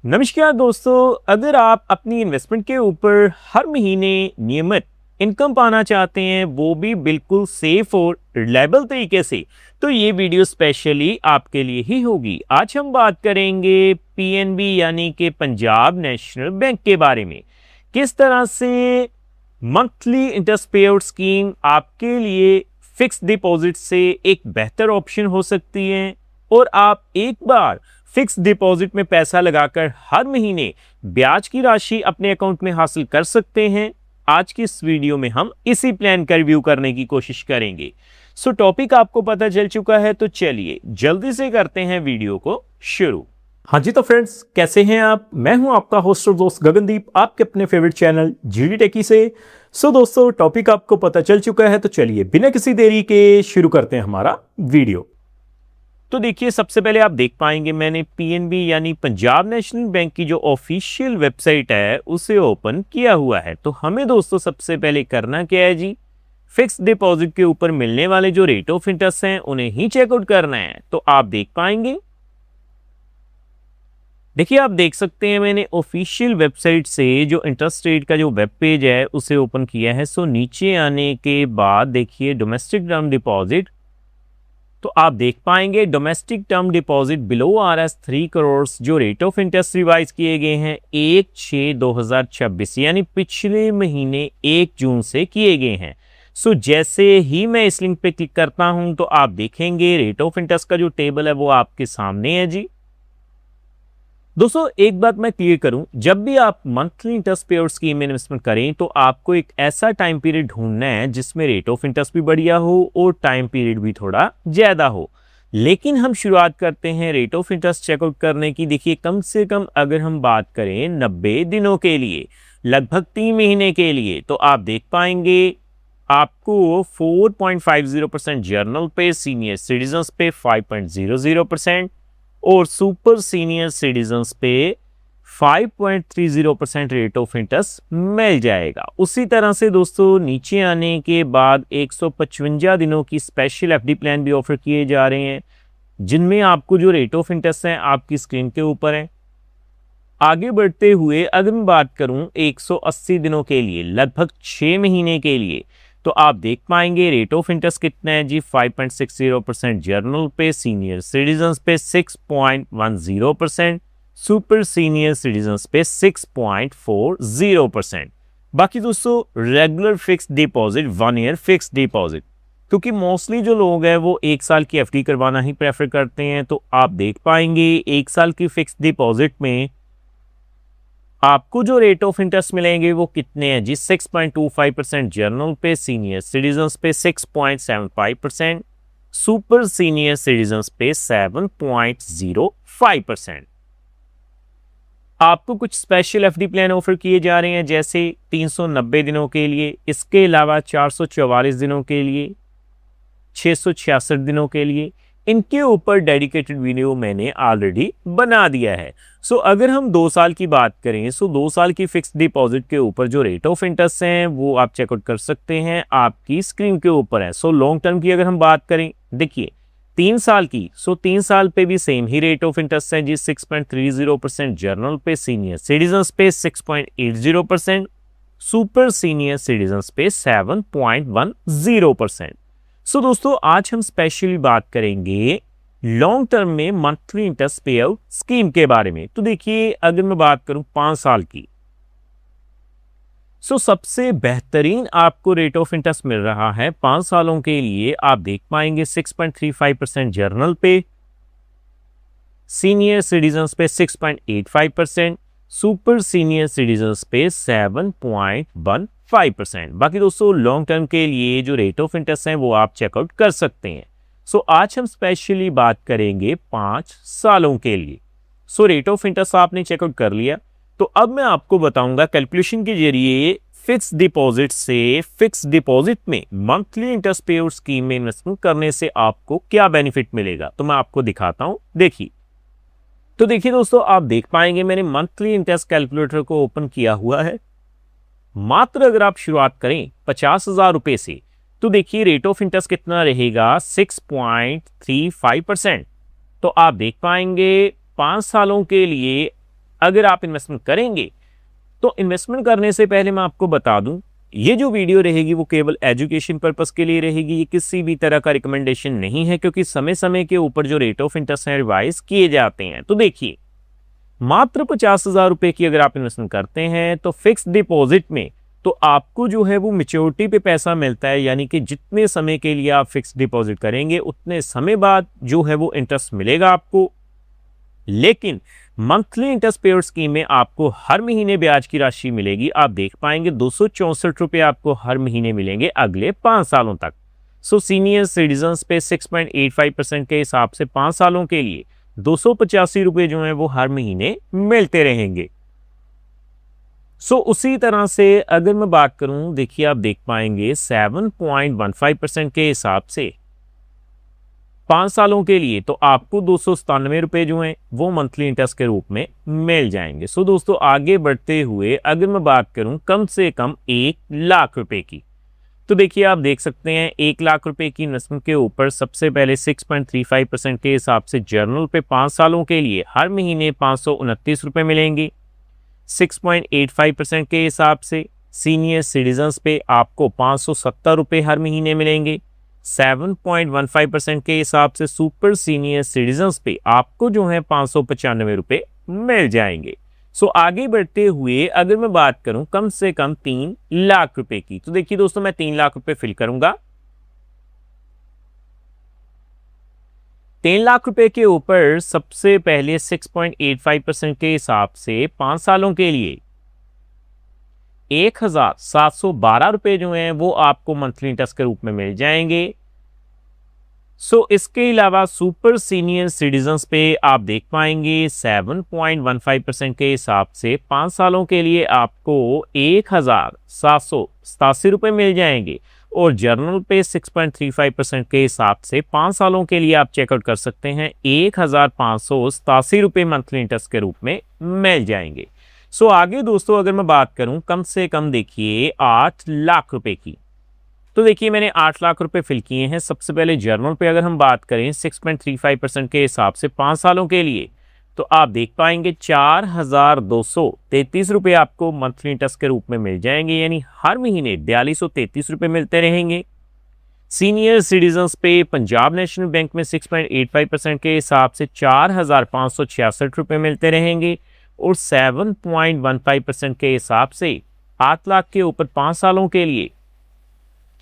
नमस्कार दोस्तों, अगर आप अपनी इन्वेस्टमेंट के ऊपर हर महीने नियमित इनकम पाना चाहते हैं, वो भी बिल्कुल सेफ और रिलायबल तरीके से, तो ये वीडियो स्पेशली आपके लिए ही होगी। आज हम बात करेंगे पीएनबी यानी कि पंजाब नेशनल बैंक के बारे में। किस तरह से मंथली इंटरेस्ट पे आउट स्कीम आपके लिए फिक्स डिपॉजिट से एक बेहतर ऑप्शन हो सकती है और आप एक बार फिक्स डिपॉजिट में पैसा लगाकर हर महीने ब्याज की राशि अपने अकाउंट में हासिल कर सकते हैं। आज की इस वीडियो में हम इसी प्लान का रिव्यू करने की कोशिश करेंगे। सो टॉपिक आपको पता चल चुका है, तो चलिए जल्दी से करते हैं वीडियो को शुरू। हाँ जी, तो फ्रेंड्स कैसे हैं आप? मैं हूं आपका होस्ट और दोस्त गगनदीप, आपके अपने फेवरेट चैनल जीडी टेकी से। सो दोस्तों, टॉपिक आपको पता चल चुका है, तो चलिए बिना किसी देरी के शुरू करते हैं हमारा वीडियो। तो देखिए, सबसे पहले आप देख पाएंगे मैंने पीएनबी यानी पंजाब नेशनल बैंक की जो ऑफिशियल वेबसाइट है उसे ओपन किया हुआ है। तो हमें दोस्तों सबसे पहले करना क्या है जी, फिक्स डिपॉजिट के ऊपर मिलने वाले जो रेट ऑफ इंटरेस्ट हैं उन्हें ही चेकआउट करना है। तो आप देख पाएंगे, देखिए आप देख सकते हैं मैंने ऑफिशियल वेबसाइट से जो इंटरेस्ट रेट का जो वेब पेज है उसे ओपन किया है। सो नीचे आने के बाद देखिए डोमेस्टिक टर्म डिपॉजिट, तो आप देख पाएंगे domestic term deposit below RS 3 crore जो रेट ऑफ इंटरेस्ट रिवाइज किए गए हैं 1/6/2026 यानी पिछले महीने 1 जून से किए गए हैं। सो जैसे ही मैं इस लिंक पे क्लिक करता हूं तो आप देखेंगे रेट ऑफ इंटरेस्ट का जो टेबल है वो आपके सामने है जी। दोस्तों एक बात मैं क्लियर करूं, जब भी आप मंथली इंटरेस्ट पे आउट स्कीम में इन्वेस्टमेंट करें तो आपको एक ऐसा टाइम पीरियड ढूंढना है जिसमें रेट ऑफ इंटरेस्ट भी बढ़िया हो और टाइम पीरियड भी थोड़ा ज्यादा हो। लेकिन हम शुरुआत करते हैं रेट ऑफ इंटरेस्ट चेकआउट करने की। देखिए कम से कम अगर हम बात करें 90 दिनों के लिए, लगभग 3 महीने के लिए, तो आप देख पाएंगे आपको 4.50% जर्नल पे, सीनियर सिटीजन पे 5.00% और सुपर सीनियर सिटीजन्स पे 5.30% रेट ऑफ इंटरेस्ट मिल जाएगा। उसी तरह से दोस्तों नीचे आने के बाद 155 दिनों की स्पेशल एफडी प्लान भी ऑफर किए जा रहे हैं, जिनमें आपको जो रेट ऑफ इंटरेस्ट है आपकी स्क्रीन के ऊपर है। आगे बढ़ते हुए अगर मैं बात करूं 180 दिनों के लिए, लगभग 6 महीने के लिए, तो आप देख पाएंगे रेट ऑफ इंटरेस्ट कितना है जी, 5.60% जर्नल पे, सीनियर सिटीजन्स पे 6.10%, सुपर सीनियर सिटीजन्स पे 6.40%। बाकी दोस्तों regular fix deposit, 1 year fix deposit, क्योंकि मोस्टली जो लोग हैं वो 1 साल की एफडी करवाना ही प्रेफर करते हैं। तो आप देख पाएंगे 1 साल की फिक्स डिपॉजिट में आपको जो रेट ऑफ इंटरेस्ट मिलेंगे वो कितने हैं जी, 6.25% जर्नल पे, सीनियर सिटीजन्स पे 6.75%, सुपर सीनियर सिटीजन्स पे 7.05%। आपको कुछ स्पेशल एफडी प्लान ऑफर किए जा रहे हैं, जैसे 390 दिनों के लिए, इसके अलावा 444 दिनों के लिए, 666 दिनों के लिए। इनके ऊपर डेडिकेटेड वीडियो मैंने ऑलरेडी बना दिया है। सो अगर हम 2 साल की बात करें, 2 साल की फिक्स डिपॉजिट के ऊपर जो रेट ऑफ इंटरेस्ट हैं वो आप चेकआउट कर सकते हैं, आपकी स्क्रीन के ऊपर है। लॉन्ग टर्म की अगर हम बात करें, देखिए 3 साल की, 3 साल पे भी same he rate of interest है जी, 6.30% जर्नल पे, सीनियर सिटीजन्स पे 6.80%, सुपर सीनियर सिटीजन्स पे 7.10%। दोस्तों आज हम स्पेशली बात करेंगे लॉन्ग टर्म में मंथली इंटरेस्ट पे आउट स्कीम के बारे में। तो देखिए अगर मैं बात करूं 5 साल की, सबसे बेहतरीन आपको रेट ऑफ इंटरेस्ट मिल रहा है 5 सालों के लिए। आप देख पाएंगे 6.35% जर्नल पे, सीनियर सिटीजन्स पे 6.85%, सुपर सीनियर सिटीजन्स पे 7.15%। बाकी दोस्तों लॉन्ग टर्म के लिए जो रेट ऑफ इंटरेस्ट है वो आप चेकआउट कर सकते हैं। आज हम स्पेशली बात करेंगे 5 सालों के लिए। रेट ऑफ इंटरेस्ट आपने चेकआउट कर लिया, तो अब मैं आपको बताऊंगा कैलकुलेशन के जरिए फिक्स डिपॉजिट से फिक्स डिपॉजिट में मंथली इंटरेस्ट पे आउट स्कीम में इन्वेस्टमेंट करने से आपको क्या बेनिफिट मिलेगा। तो मैं आपको दिखाता हूं, देखिए। तो देखिए दोस्तों, आप देख पाएंगे मैंने मंथली इंटरेस्ट कैलकुलेटर को ओपन किया हुआ है। मात्र अगर आप शुरुआत करें 50,000 रुपए से, तो देखिए रेट ऑफ इंटरेस्ट कितना रहेगा, 6.35%। तो आप देख पाएंगे 5 सालों के लिए अगर आप इन्वेस्टमेंट करेंगे तो इन्वेस्टमेंट करने से पहले मैं आपको बता दूं, ये जो वीडियो रहेगी वो केवल एजुकेशन पर्पस के लिए रहेगी। ये किसी भी तरह का रिकमेंडेशन नहीं है, क्योंकि समय समय के ऊपर जो रेट ऑफ इंटरेस्ट है रिवाइज किए जाते हैं। तो देखिए, मात्र 50,000 रुपए की अगर आप इन्वेस्टमेंट करते हैं तो फिक्स डिपॉजिट में तो आपको जो है वो मैच्योरिटी पे पैसा मिलता है, यानी कि जितने समय के लिए आप फिक्स डिपॉजिट करेंगे उतने समय बाद जो है वो इंटरेस्ट मिलेगा आपको। लेकिन मंथली इंटरेस्ट पेयर स्कीम में आपको हर महीने ब्याज की राशि मिलेगी। आप देख पाएंगे 264 रुपए आपको हर महीने मिलेंगे अगले 5 सालों तक। सो सीनियर सिटीजन पे 6.85% के हिसाब से 5 सालों के लिए 285 रुपए जो है वो हर महीने मिलते रहेंगे। सो उसी तरह से अगर मैं बात करूं, देखिए आप देख पाएंगे 7.15% के हिसाब से 5 सालों के लिए तो आपको 297 रुपए जो हैं वो मंथली इंटरेस्ट के रूप में मिल जाएंगे। सो दोस्तों, आगे बढ़ते हुए अगर मैं बात करूं कम से कम 1 लाख रुपए की, तो देखिए आप देख सकते हैं 1 लाख रुपए की इन्वेस्टमेंट के ऊपर सबसे पहले 6.35% के हिसाब से जर्नल पे 5 सालों के लिए हर महीने 529 रुपए मिलेंगे। 6.85% के हिसाब से सीनियर सिटीजन्स पे आपको 570 रुपए हर महीने मिलेंगे। 7.15% के हिसाब से सुपर सीनियर सिटीजन्स पे आपको जो है 595 रुपए मिल जाएंगे। सो आगे बढ़ते हुए अगर मैं बात करूं कम से कम 3 लाख रुपए की, तो देखिए दोस्तों मैं 3 लाख रुपए फिल करूंगा। 3 लाख रुपए के ऊपर सबसे पहले 6.85% के हिसाब से 5 सालों के लिए 1,712 रुपए जो हैं वो आपको मंथली इंटरेस्ट के रूप में मिल जाएंगे। सो इसके अलावा सुपर सीनियर सिटीजन्स पे आप देख पाएंगे 7.15% के हिसाब से 5 सालों के लिए आपको 1,787 रुपए मिल जाएंगे। और जर्नल पे 6.35% के हिसाब से 5 सालों के लिए आप चेकआउट कर सकते हैं 1,587 रुपए मंथली इंटरेस्ट के रूप में मिल जाएंगे। सो आगे दोस्तों अगर मैं बात करूं कम से कम देखिए 8 लाख रुपए की, तो देखिए मैंने 8 लाख रुपए फिल किए हैं। सबसे पहले जर्नल पे अगर हम बात करें 6.35% के हिसाब से 5 सालों के लिए तो आप देख पाएंगे 4,233 रुपए आपको मंथली इंटरेस्ट के रूप में मिल जाएंगे, यानी हर महीने 4,233 रुपए मिलते रहेंगे। सीनियर सिटीजन्स पे पंजाब नेशनल बैंक में 6.85% के हिसाब से 4,566 रुपए मिलते रहेंगे। और 7.15% के हिसाब से 8 लाख के ऊपर 5 सालों के लिए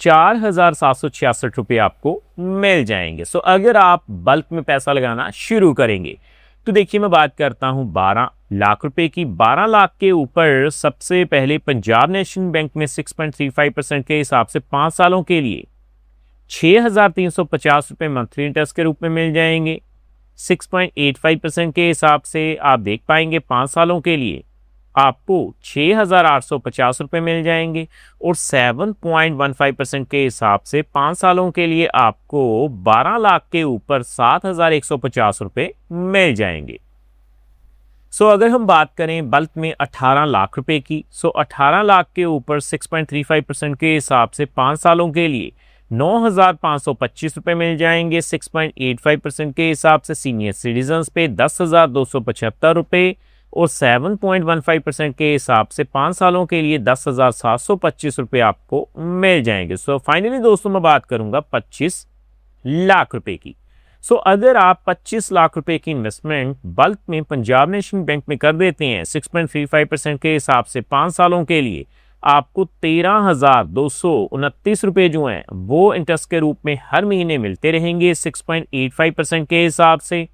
4,766 रुपए आपको मिल जाएंगे। सो अगर आप बल्क में पैसा लगाना शुरू करेंगे तो देखिए मैं बात करता हूं 12 लाख रुपए की। 12 लाख के ऊपर सबसे पहले पंजाब नेशनल बैंक में 6.35% के हिसाब से 5 सालों के लिए 6,350 रुपए मंथली इंटरेस्ट के रूप में मिल जाएंगे। 6.85% के हिसाब से आप देख पाएंगे 5 सालों के लिए आपको 6,850 रुपए मिल जाएंगे। और 7.15% के हिसाब से 5 सालों के लिए आपको 12 लाख के ऊपर 7,150 रुपए मिल जाएंगे। सो अगर हम बात करें बल्क में 18 लाख रुपए की, सो 18 लाख के ऊपर 6.35% के हिसाब से 5 सालों के लिए 9,525 रुपए मिल जाएंगे। 6.85% के हिसाब से सीनियर सिटीजन्स पे 10,275 रुपए। और 7.15% के हिसाब से 5 सालों के लिए 10,725 रुपए आपको मिल जाएंगे। सो फाइनली दोस्तों मैं बात करूंगा 25 लाख रुपए की। सो अगर आप 25 लाख रुपए की इन्वेस्टमेंट बल्क में पंजाब नेशनल बैंक में कर देते हैं 6.35% के हिसाब से 5 सालों के लिए आपको 13,229 रुपए जो हैं वो इंटरेस्ट के रूप में हर महीने मिलते रहेंगे। 6.85% के हिसाब से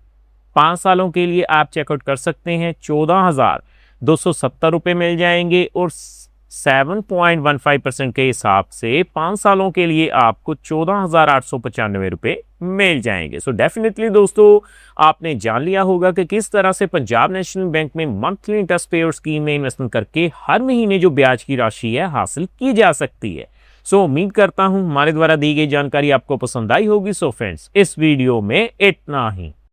5 सालों के लिए आप चेकआउट कर सकते हैं 14,270 रुपए मिल जाएंगे। और 7.15% के हिसाब से 5 सालों के लिए आपको 14,895 रुपए मिल जाएंगे। सो डेफिनेटली दोस्तों आपने जान लिया होगा कि किस तरह से पंजाब नेशनल बैंक में मंथली इंटरेस्ट पेयर स्कीम में इन्वेस्टमेंट करके हर महीने जो ब्याज की राशि है हासिल की जा सकती है। सो उम्मीद करता हूं हमारे द्वारा दी गई जानकारी आपको पसंद आई होगी। सो फ्रेंड्स इस वीडियो में इतना ही।